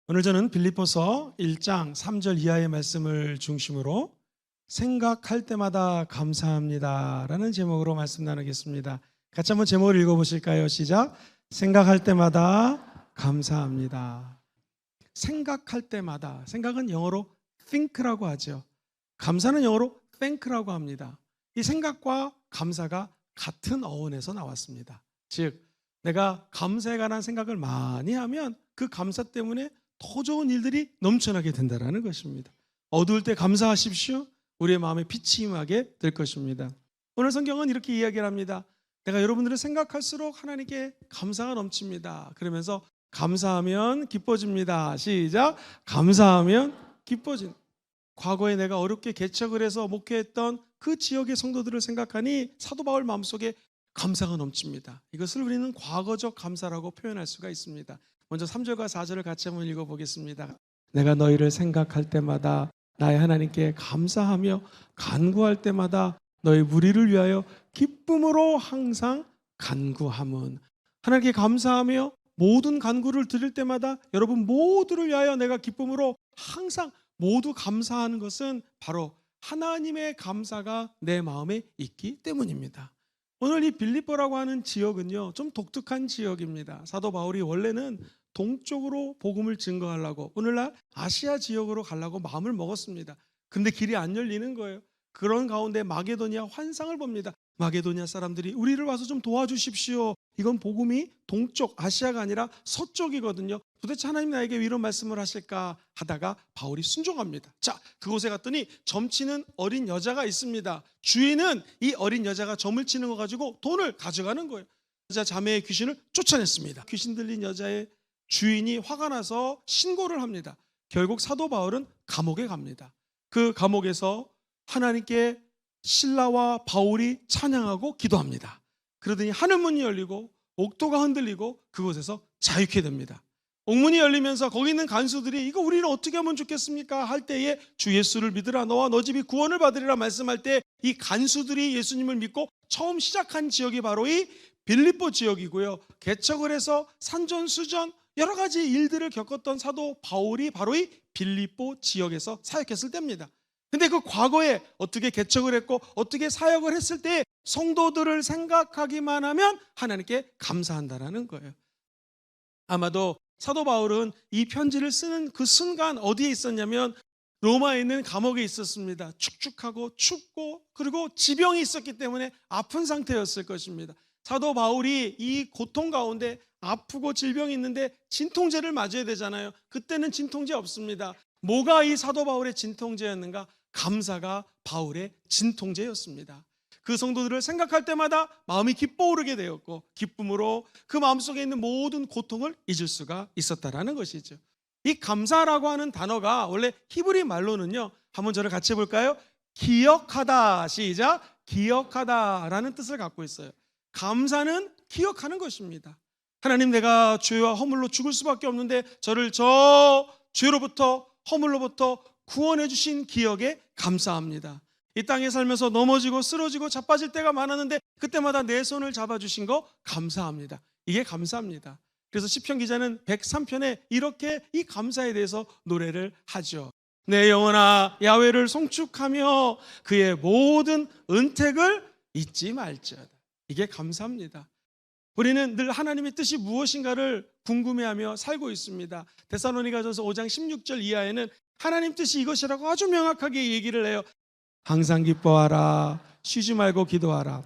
오늘 저는 빌립보서 1장 3절 이하의 말씀을 중심으로 생각할 때마다 감사합니다라는 제목으로 말씀 나누겠습니다. 같이 한번 제목을 읽어보실까요? 시작. 생각할 때마다 감사합니다. 생각할 때마다, 생각은 영어로 think라고 하죠. 감사는 영어로 thank라고 합니다. 이 생각과 감사가 같은 어원에서 나왔습니다. 즉, 내가 감사에 관한 생각을 많이 하면 그 감사 때문에 더 좋은 일들이 넘쳐나게 된다는 것입니다. 어두울 때 감사하십시오. 우리의 마음에 빛이 임하게 될 것입니다. 오늘 성경은 이렇게 이야기를 합니다. 내가 여러분들을 생각할수록 하나님께 감사가 넘칩니다. 그러면서 감사하면 기뻐집니다. 시작. 감사하면 기뻐진. 과거에 내가 어렵게 개척을 해서 목회했던 그 지역의 성도들을 생각하니 사도 바울 마음속에 감사가 넘칩니다. 이것을 우리는 과거적 감사라고 표현할 수가 있습니다. 먼저 3절과 4절을 같이 한번 읽어보겠습니다. 내가 너희를 생각할 때마다 나의 하나님께 감사하며 간구할 때마다 너희 무리를 위하여 기쁨으로 항상 간구함은. 하나님께 감사하며 모든 간구를 드릴 때마다 여러분 모두를 위하여 내가 기쁨으로 항상 모두 감사하는 것은 바로 하나님의 감사가 내 마음에 있기 때문입니다. 오늘 이 빌립보라고 하는 지역은요, 좀 독특한 지역입니다. 사도 바울이 원래는 동쪽으로 복음을 증거하려고 오늘날 아시아 지역으로 가려고 마음을 먹었습니다. 근데 길이 안 열리는 거예요. 그런 가운데 마게도니아 환상을 봅니다. 마게도니아 사람들이 우리를 와서 좀 도와주십시오. 이건 복음이 동쪽 아시아가 아니라 서쪽이거든요. 도대체 하나님 나에게 왜 이런 말씀을 하실까 하다가 바울이 순종합니다. 자, 그곳에 갔더니 점치는 어린 여자가 있습니다. 주인은 이 어린 여자가 점을 치는 거 가지고 돈을 가져가는 거예요. 여자 자매의 귀신을 쫓아냈습니다. 귀신 들린 여자의 주인이 화가 나서 신고를 합니다. 결국 사도 바울은 감옥에 갑니다. 그 감옥에서 하나님께 실라와 바울이 찬양하고 기도합니다. 그러더니 하늘문이 열리고 옥도가 흔들리고 그곳에서 자유케 됩니다. 옥문이 열리면서 거기 있는 간수들이 이거 우리는 어떻게 하면 좋겠습니까? 할 때에 주 예수를 믿으라. 너와 너 집이 구원을 받으리라 말씀할 때 이 간수들이 예수님을 믿고 처음 시작한 지역이 바로 이 빌립보 지역이고요. 개척을 해서 산전수전 여러 가지 일들을 겪었던 사도 바울이 바로 이 빌립보 지역에서 사역했을 때입니다. 근데 그 과거에 어떻게 개척을 했고 어떻게 사역을 했을 때 성도들을 생각하기만 하면 하나님께 감사한다라는 거예요. 아마도 사도 바울은 이 편지를 쓰는 그 순간 어디에 있었냐면 로마에 있는 감옥에 있었습니다. 축축하고 춥고 그리고 지병이 있었기 때문에 아픈 상태였을 것입니다. 사도 바울이 이 고통 가운데 아프고 질병이 있는데 진통제를 맞아야 되잖아요. 그때는 진통제 없습니다. 뭐가 이 사도 바울의 진통제였는가? 감사가 바울의 진통제였습니다. 그 성도들을 생각할 때마다 마음이 기뻐오르게 되었고 기쁨으로 그 마음속에 있는 모든 고통을 잊을 수가 있었다라는 것이죠. 이 감사라고 하는 단어가 원래 히브리 말로는요, 한번 저를 같이 해볼까요? 기억하다. 시작. 기억하다라는 뜻을 갖고 있어요. 감사는 기억하는 것입니다. 하나님, 내가 죄와 허물로 죽을 수밖에 없는데 저를 저 죄로부터 허물로부터 구원해 주신 기억에 감사합니다. 이 땅에 살면서 넘어지고 쓰러지고 자빠질 때가 많았는데 그때마다 내 손을 잡아주신 거 감사합니다. 이게 감사합니다. 그래서 시편 기자는 103편에 이렇게 이 감사에 대해서 노래를 하죠. 내 영혼아 야훼를 송축하며 그의 모든 은택을 잊지 말지어다. 이게 감사합니다. 우리는 늘 하나님의 뜻이 무엇인가를 궁금해하며 살고 있습니다. 데살로니가전서 5장 16절 이하에는 하나님 뜻이 이것이라고 아주 명확하게 얘기를 해요. 항상 기뻐하라. 쉬지 말고 기도하라.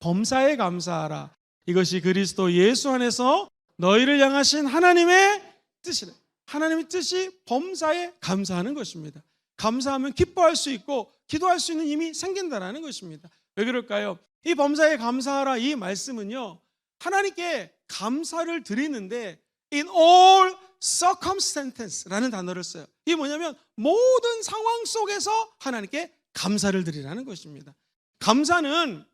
범사에 감사하라. 이것이 그리스도 예수 안에서 너희를 향하신 하나님의 뜻이래. 하나님의 뜻이 범사에 감사하는 것입니다. 감사하면 기뻐할 수 있고 기도할 수 있는 힘이 생긴다는 것입니다. 왜 그럴까요? 이 범사에 감사하라 이 말씀은요, 하나님께 감사를 드리는데 in all circumstances라는 단어를 써요. 이게 뭐냐면 모든 상황 속에서 하나님께 감사를 드리라는 것입니다. 감사는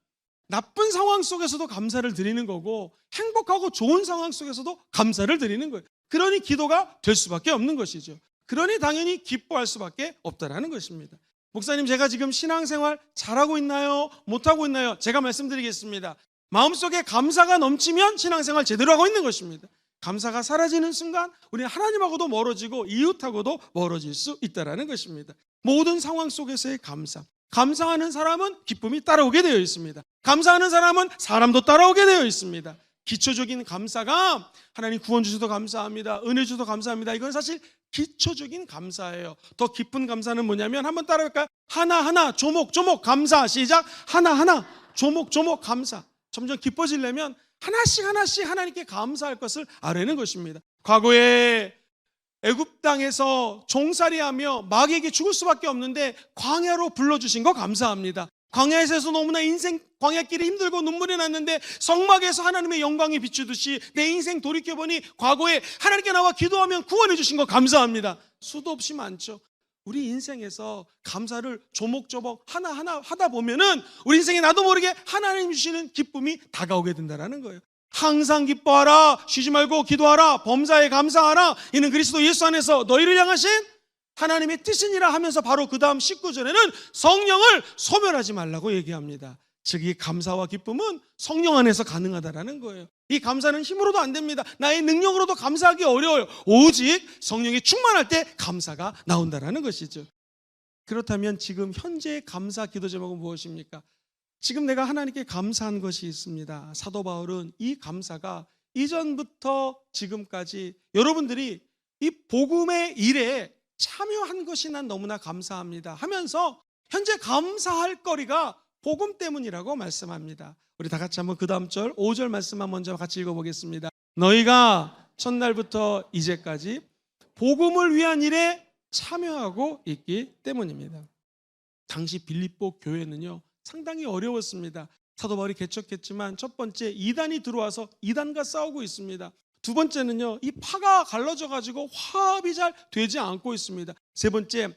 나쁜 상황 속에서도 감사를 드리는 거고 행복하고 좋은 상황 속에서도 감사를 드리는 거예요. 그러니 기도가 될 수밖에 없는 것이죠. 그러니 당연히 기뻐할 수밖에 없다라는 것입니다. 목사님, 제가 지금 신앙생활 잘하고 있나요? 못하고 있나요? 제가 말씀드리겠습니다. 마음속에 감사가 넘치면 신앙생활 제대로 하고 있는 것입니다. 감사가 사라지는 순간 우리는 하나님하고도 멀어지고 이웃하고도 멀어질 수 있다는 것입니다. 모든 상황 속에서의 감사. 감사하는 사람은 기쁨이 따라오게 되어 있습니다. 감사하는 사람은 사람도 따라오게 되어 있습니다. 기초적인 감사가 하나님 구원 주셔도 감사합니다. 은혜 주셔도 감사합니다. 이건 사실 기초적인 감사예요. 더 깊은 감사는 뭐냐면 한번 따라할까요? 하나하나 조목조목 감사. 시작. 하나하나 조목조목 감사. 점점 기뻐지려면 하나씩 하나님께 감사할 것을 알아내는 것입니다. 과거에 애굽 땅에서 종살이하며 마귀에게 죽을 수밖에 없는데 광야로 불러주신 거 감사합니다. 광야에서 너무나 인생 광야길이 힘들고 눈물이 났는데 성막에서 하나님의 영광이 비추듯이 내 인생 돌이켜보니 과거에 하나님께 나와 기도하면 구원해 주신 거 감사합니다. 수도 없이 많죠. 우리 인생에서 감사를 조목조목 하나하나 하다 보면은 우리 인생에 나도 모르게 하나님 주시는 기쁨이 다가오게 된다는 거예요. 항상 기뻐하라, 쉬지 말고 기도하라, 범사에 감사하라. 이는 그리스도 예수 안에서 너희를 향하신 하나님의 뜻이니라 하면서 바로 그 다음 19절에는 성령을 소멸하지 말라고 얘기합니다. 즉 이 감사와 기쁨은 성령 안에서 가능하다라는 거예요. 이 감사는 힘으로도 안 됩니다. 나의 능력으로도 감사하기 어려워요. 오직 성령이 충만할 때 감사가 나온다라는 것이죠. 그렇다면 지금 현재의 감사 기도 제목은 무엇입니까? 지금 내가 하나님께 감사한 것이 있습니다. 사도 바울은 이 감사가 이전부터 지금까지 여러분들이 이 복음의 일에 참여한 것이 난 너무나 감사합니다 하면서 현재 감사할 거리가 복음 때문이라고 말씀합니다. 우리 다 같이 한번 그 다음 절 5절 말씀만 먼저 같이 읽어보겠습니다. 너희가 첫날부터 이제까지 복음을 위한 일에 참여하고 있기 때문입니다. 당시 빌립보 교회는요 상당히 어려웠습니다. 사도 바울이 개척했지만 첫 번째 이단이 들어와서 이단과 싸우고 있습니다. 두 번째는요 이 파가 갈라져 가지고 화합이 잘 되지 않고 있습니다. 세 번째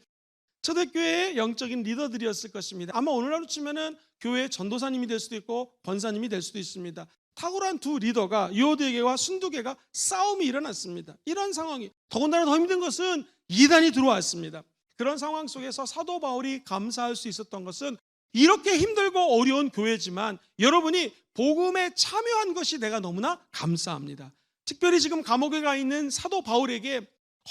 초대교회의 영적인 리더들이었을 것입니다. 아마 오늘날로 치면은 교회의 전도사님이 될 수도 있고 권사님이 될 수도 있습니다. 탁월한 두 리더가 유오디게와 순두계가 싸움이 일어났습니다. 이런 상황이 더군다나 더 힘든 것은 이단이 들어왔습니다. 그런 상황 속에서 사도 바울이 감사할 수 있었던 것은 이렇게 힘들고 어려운 교회지만 여러분이 복음에 참여한 것이 내가 너무나 감사합니다. 특별히 지금 감옥에 가 있는 사도 바울에게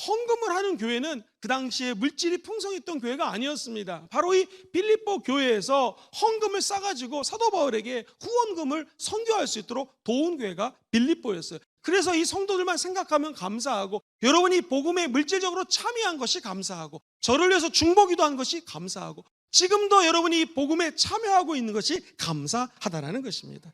헌금을 하는 교회는 그 당시에 물질이 풍성했던 교회가 아니었습니다. 바로 이 빌립보 교회에서 헌금을 싸가지고 사도 바울에게 후원금을 선교할 수 있도록 도운 교회가 빌립보였어요. 그래서 이 성도들만 생각하면 감사하고 여러분이 복음에 물질적으로 참여한 것이 감사하고 저를 위해서 중보기도 한 것이 감사하고 지금도 여러분이 복음에 참여하고 있는 것이 감사하다는 것입니다.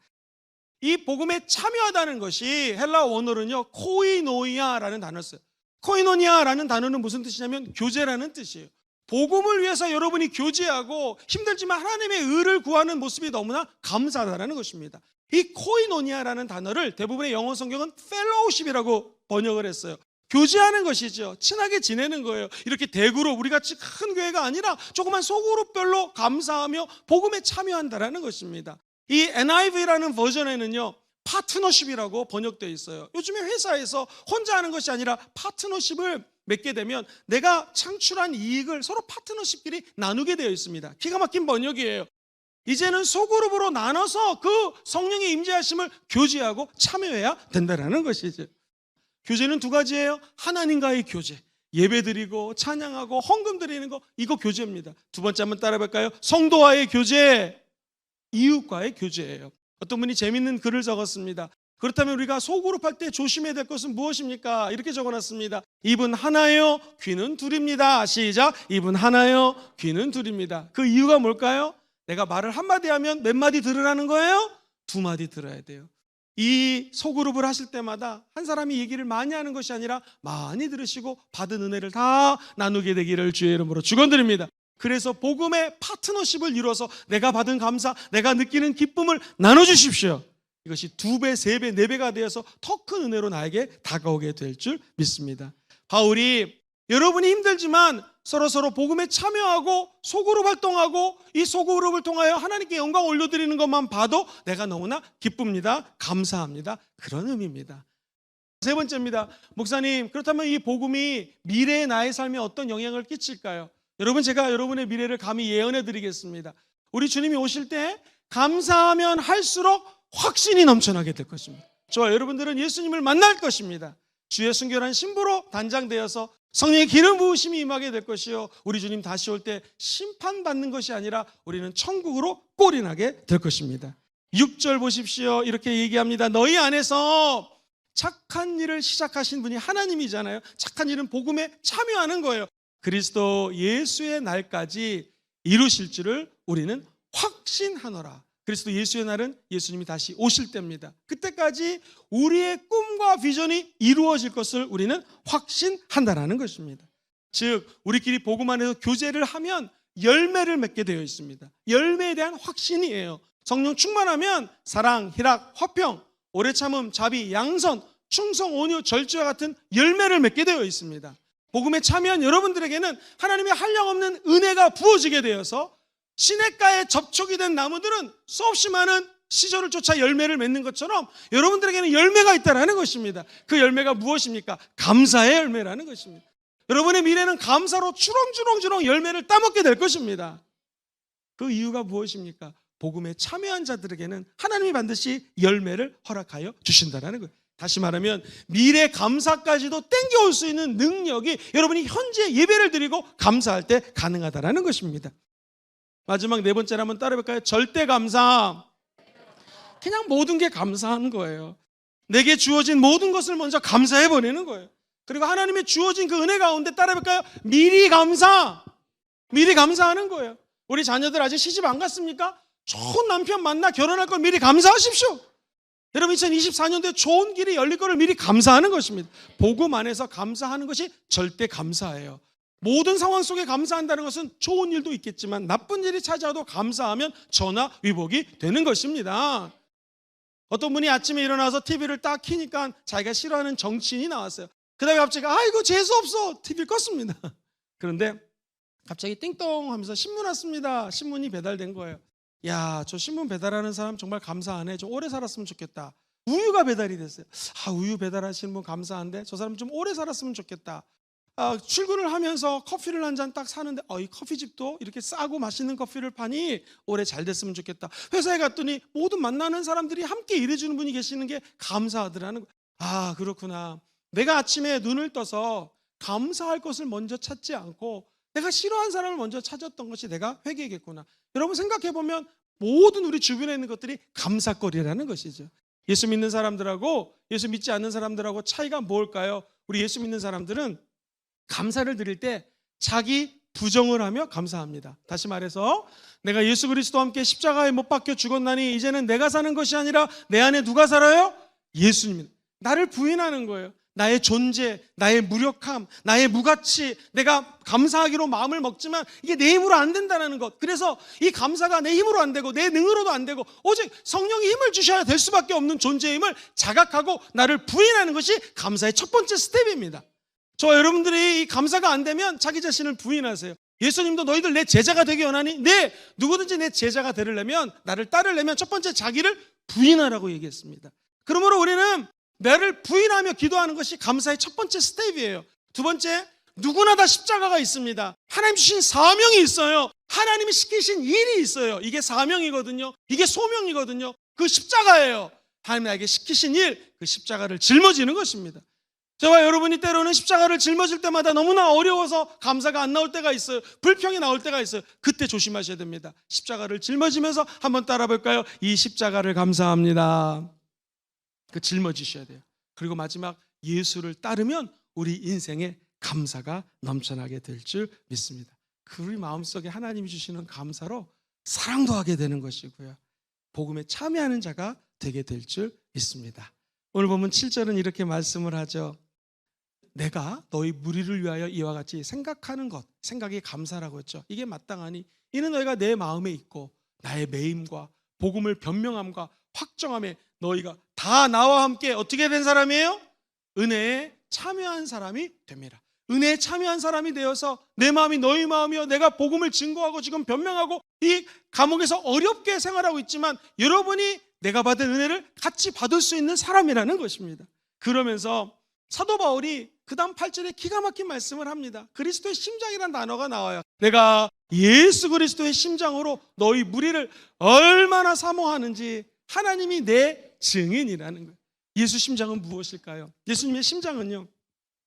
이 복음에 참여하다는 것이 헬라 원어로는요 코이노이아라는 단어였어요. 코이노니아라는 단어는 무슨 뜻이냐면 교제라는 뜻이에요. 복음을 위해서 여러분이 교제하고 힘들지만 하나님의 의를 구하는 모습이 너무나 감사하다는 것입니다. 이 코이노니아라는 단어를 대부분의 영어 성경은 펠로우십이라고 번역을 했어요. 교제하는 것이죠. 친하게 지내는 거예요. 이렇게 대그룹 우리같이 큰 교회가 아니라 조그만 소그룹별로 감사하며 복음에 참여한다는 것입니다. 이 NIV라는 버전에는요 파트너십이라고 번역되어 있어요. 요즘에 회사에서 혼자 하는 것이 아니라 파트너십을 맺게 되면 내가 창출한 이익을 서로 파트너십끼리 나누게 되어 있습니다. 기가 막힌 번역이에요. 이제는 소그룹으로 나눠서 그 성령의 임재하심을 교제하고 참여해야 된다는 것이죠. 교제는 두 가지예요. 하나님과의 교제, 예배드리고 찬양하고 헌금 드리는 거, 이거 교제입니다. 두 번째 한번 따라해볼까요? 성도와의 교제, 이웃과의 교제예요. 어떤 분이 재밌는 글을 적었습니다. 그렇다면 우리가 소그룹 할 때 조심해야 될 것은 무엇입니까? 이렇게 적어놨습니다. 입은 하나요, 귀는 둘입니다. 시작. 입은 하나요, 귀는 둘입니다. 그 이유가 뭘까요? 내가 말을 한마디 하면 몇 마디 들으라는 거예요? 두 마디 들어야 돼요. 이 소그룹을 하실 때마다 한 사람이 얘기를 많이 하는 것이 아니라 많이 들으시고 받은 은혜를 다 나누게 되기를 주의 이름으로 축원드립니다. 그래서 복음의 파트너십을 이루어서 내가 받은 감사, 내가 느끼는 기쁨을 나눠주십시오. 이것이 2배, 3배, 4배가 되어서 더 큰 은혜로 나에게 다가오게 될 줄 믿습니다. 바울이 여러분이 힘들지만 서로 복음에 참여하고 소그룹 활동하고 이 소그룹을 통하여 하나님께 영광 올려드리는 것만 봐도 내가 너무나 기쁩니다. 감사합니다. 그런 의미입니다. 세 번째입니다. 목사님, 그렇다면 이 복음이 미래의 나의 삶에 어떤 영향을 끼칠까요? 여러분, 제가 여러분의 미래를 감히 예언해 드리겠습니다. 우리 주님이 오실 때 감사하면 할수록 확신이 넘쳐나게 될 것입니다. 저와 여러분들은 예수님을 만날 것입니다. 주의 순결한 신부로 단장되어서 성령의 기름 부으심이 임하게 될 것이요, 우리 주님 다시 올 때 심판받는 것이 아니라 우리는 천국으로 꼴인하게 될 것입니다. 6절 보십시오. 이렇게 얘기합니다. 너희 안에서 착한 일을 시작하신 분이 하나님이잖아요. 착한 일은 복음에 참여하는 거예요. 그리스도 예수의 날까지 이루실 줄을 우리는 확신하노라. 그리스도 예수의 날은 예수님이 다시 오실 때입니다. 그때까지 우리의 꿈과 비전이 이루어질 것을 우리는 확신한다라는 것입니다. 즉 우리끼리 복음 안에서 교제를 하면 열매를 맺게 되어 있습니다. 열매에 대한 확신이에요. 성령 충만하면 사랑, 희락, 화평, 오래 참음, 자비, 양선, 충성, 온유, 절제와 같은 열매를 맺게 되어 있습니다. 복음에 참여한 여러분들에게는 하나님의 한량없는 은혜가 부어지게 되어서 시냇가에 접촉이 된 나무들은 수없이 많은 시절을 쫓아 열매를 맺는 것처럼 여러분들에게는 열매가 있다는 것입니다. 그 열매가 무엇입니까? 감사의 열매라는 것입니다. 여러분의 미래는 감사로 주렁주렁 열매를 따먹게 될 것입니다. 그 이유가 무엇입니까? 복음에 참여한 자들에게는 하나님이 반드시 열매를 허락하여 주신다는 거예요. 다시 말하면 미래 감사까지도 땡겨올 수 있는 능력이 여러분이 현재 예배를 드리고 감사할 때 가능하다는 것입니다. 마지막 네 번째로 한번 따라해볼까요? 절대 감사. 그냥 모든 게 감사한 거예요. 내게 주어진 모든 것을 먼저 감사해버리는 거예요. 그리고 하나님의 주어진 그 은혜 가운데 따라해볼까요? 미리 감사. 미리 감사하는 거예요. 우리 자녀들 아직 시집 안 갔습니까? 좋은 남편 만나 결혼할 걸 미리 감사하십시오. 여러분 2024년도에 좋은 길이 열릴 거를 미리 감사하는 것입니다. 복음 안에서 감사하는 것이 절대 감사예요. 모든 상황 속에 감사한다는 것은 좋은 일도 있겠지만 나쁜 일이 찾아와도 감사하면 전화위복이 되는 것입니다. 어떤 분이 아침에 일어나서 TV를 딱 켜니까 자기가 싫어하는 정치인이 나왔어요. 그 다음에 갑자기 아이고 재수없어 TV를 껐습니다. 그런데 갑자기 띵동 하면서 신문 왔습니다. 신문이 배달된 거예요. 야, 저 신문 배달하는 사람 정말 감사하네. 좀 오래 살았으면 좋겠다. 우유가 배달이 됐어요. 우유 배달하시는 분 감사한데 저 사람 좀 오래 살았으면 좋겠다. 출근을 하면서 커피를 한 잔 딱 사는데 이 커피집도 이렇게 싸고 맛있는 커피를 파니 오래 잘 됐으면 좋겠다. 회사에 갔더니 모든 만나는 사람들이 함께 일해주는 분이 계시는 게 감사하더라는 거예요. 그렇구나. 내가 아침에 눈을 떠서 감사할 것을 먼저 찾지 않고 내가 싫어하는 사람을 먼저 찾았던 것이 내가 회개겠구나. 여러분 생각해보면 모든 우리 주변에 있는 것들이 감사거리라는 것이죠. 예수 믿는 사람들하고 예수 믿지 않는 사람들하고 차이가 뭘까요? 우리 예수 믿는 사람들은 감사를 드릴 때 자기 부정을 하며 감사합니다. 다시 말해서 내가 예수 그리스도와 함께 십자가에 못 박혀 죽었나니 이제는 내가 사는 것이 아니라 내 안에 누가 살아요? 예수님. 나를 부인하는 거예요. 나의 존재, 나의 무력함, 나의 무가치, 내가 감사하기로 마음을 먹지만 이게 내 힘으로 안 된다는 것. 그래서 이 감사가 내 힘으로 안 되고 내 능으로도 안 되고 오직 성령이 힘을 주셔야 될 수밖에 없는 존재의 힘을 자각하고 나를 부인하는 것이 감사의 첫 번째 스텝입니다. 저와 여러분들이 이 감사가 안 되면 자기 자신을 부인하세요. 예수님도 너희들 내 제자가 되기 원하니? 네, 누구든지 내 제자가 되려면, 나를 따르려면 첫 번째 자기를 부인하라고 얘기했습니다. 그러므로 우리는 나를 부인하며 기도하는 것이 감사의 첫 번째 스텝이에요. 두 번째, 누구나 다 십자가가 있습니다. 하나님 주신 사명이 있어요. 하나님이 시키신 일이 있어요. 이게 사명이거든요. 이게 소명이거든요. 그 십자가예요. 하나님 나에게 시키신 일, 그 십자가를 짊어지는 것입니다. 저와 여러분이 때로는 십자가를 짊어질 때마다 너무나 어려워서 감사가 안 나올 때가 있어요. 불평이 나올 때가 있어요. 그때 조심하셔야 됩니다. 십자가를 짊어지면서 한번 따라 볼까요? 이 십자가를 감사합니다. 그 짊어지셔야 돼요. 그리고 마지막 예수를 따르면 우리 인생에 감사가 넘쳐나게 될 줄 믿습니다. 그 우리 마음속에 하나님이 주시는 감사로 사랑도 하게 되는 것이고요. 복음에 참여하는 자가 되게 될 줄 믿습니다. 오늘 보면 7절은 이렇게 말씀을 하죠. 내가 너희 무리를 위하여 이와 같이 생각하는 것, 생각이 감사라고 했죠. 이게 마땅하니 이는 너희가 내 마음에 있고 나의 매임과 복음을 변명함과 확정함에 너희가 다 나와 함께 어떻게 된 사람이에요? 은혜에 참여한 사람이 됩니다. 은혜에 참여한 사람이 되어서 내 마음이 너희 마음이요, 내가 복음을 증거하고 지금 변명하고 이 감옥에서 어렵게 생활하고 있지만 여러분이 내가 받은 은혜를 같이 받을 수 있는 사람이라는 것입니다. 그러면서 사도 바울이 그 다음 8절에 기가 막힌 말씀을 합니다. 그리스도의 심장이라는 단어가 나와요. 내가 예수 그리스도의 심장으로 너희 무리를 얼마나 사모하는지 하나님이 내 증인이라는 거예요. 예수 심장은 무엇일까요? 예수님의 심장은요,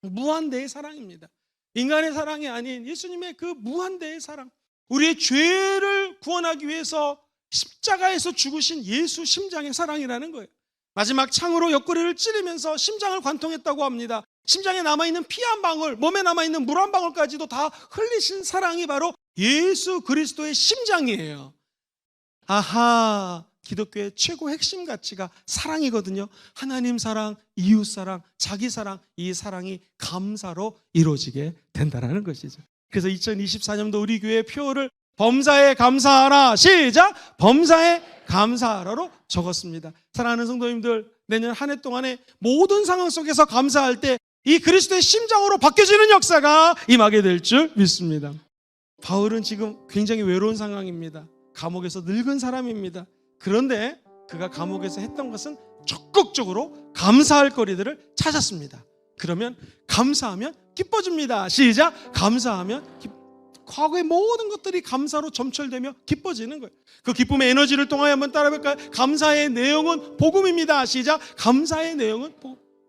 무한대의 사랑입니다. 인간의 사랑이 아닌 예수님의 그 무한대의 사랑, 우리의 죄를 구원하기 위해서 십자가에서 죽으신 예수 심장의 사랑이라는 거예요. 마지막 창으로 옆구리를 찌르면서 심장을 관통했다고 합니다. 심장에 남아있는 피 한 방울, 몸에 남아있는 물 한 방울까지도 다 흘리신 사랑이 바로 예수 그리스도의 심장이에요. 아하, 기독교의 최고 핵심 가치가 사랑이거든요. 하나님 사랑, 이웃 사랑, 자기 사랑, 이 사랑이 감사로 이루어지게 된다는 것이죠. 그래서 2024년도 우리 교회의 표를 범사에 감사하라, 시작! 범사에 감사하라로 적었습니다. 사랑하는 성도님들, 내년 한 해 동안에 모든 상황 속에서 감사할 때 이 그리스도의 심장으로 바뀌어지는 역사가 임하게 될 줄 믿습니다. 바울은 지금 굉장히 외로운 상황입니다. 감옥에서 늙은 사람입니다. 그런데 그가 감옥에서 했던 것은 적극적으로 감사할 거리들을 찾았습니다. 그러면 감사하면 기뻐집니다. 시작! 감사하면 과거의 모든 것들이 감사로 점철되며 기뻐지는 거예요. 그 기쁨의 에너지를 통하여 한번 따라볼까요? 감사의 내용은 복음입니다. 시작! 감사의 내용은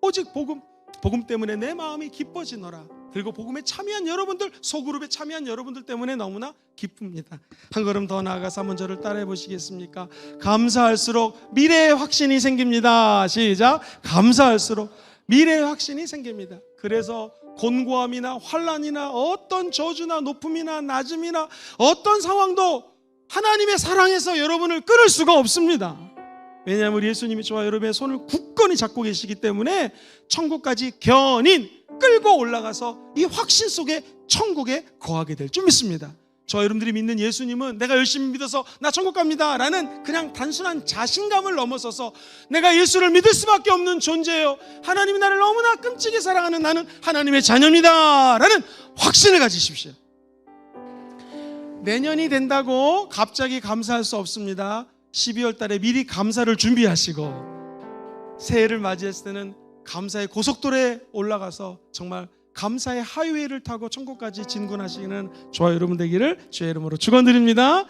오직 복음. 복음 때문에 내 마음이 기뻐지노라. 그리고 복음에 참여한 여러분들, 소그룹에 참여한 여러분들 때문에 너무나 기쁩니다. 한 걸음 더 나아가서 한번 저를 따라해 보시겠습니까? 감사할수록 미래의 확신이 생깁니다. 시작! 감사할수록 미래의 확신이 생깁니다. 그래서 곤고함이나 환난이나 어떤 저주나 높음이나 낮음이나 어떤 상황도 하나님의 사랑에서 여러분을 끊을 수가 없습니다. 왜냐하면 우리 예수님이 저와 여러분의 손을 굳건히 잡고 계시기 때문에 천국까지 견인 끌고 올라가서 이 확신 속에 천국에 거하게 될 줄 믿습니다. 저와 여러분들이 믿는 예수님은 내가 열심히 믿어서 나 천국 갑니다 라는 그냥 단순한 자신감을 넘어서서 내가 예수를 믿을 수밖에 없는 존재예요, 하나님이 나를 너무나 끔찍이 사랑하는 나는 하나님의 자녀입니다 라는 확신을 가지십시오. 내년이 된다고 갑자기 감사할 수 없습니다. 12월 달에 미리 감사를 준비하시고 새해를 맞이했을 때는 감사의 고속도로에 올라가서 정말 감사의 하이웨이를 타고 천국까지 진군하시는 저와 여러분 되기를 주의 이름으로 축원드립니다.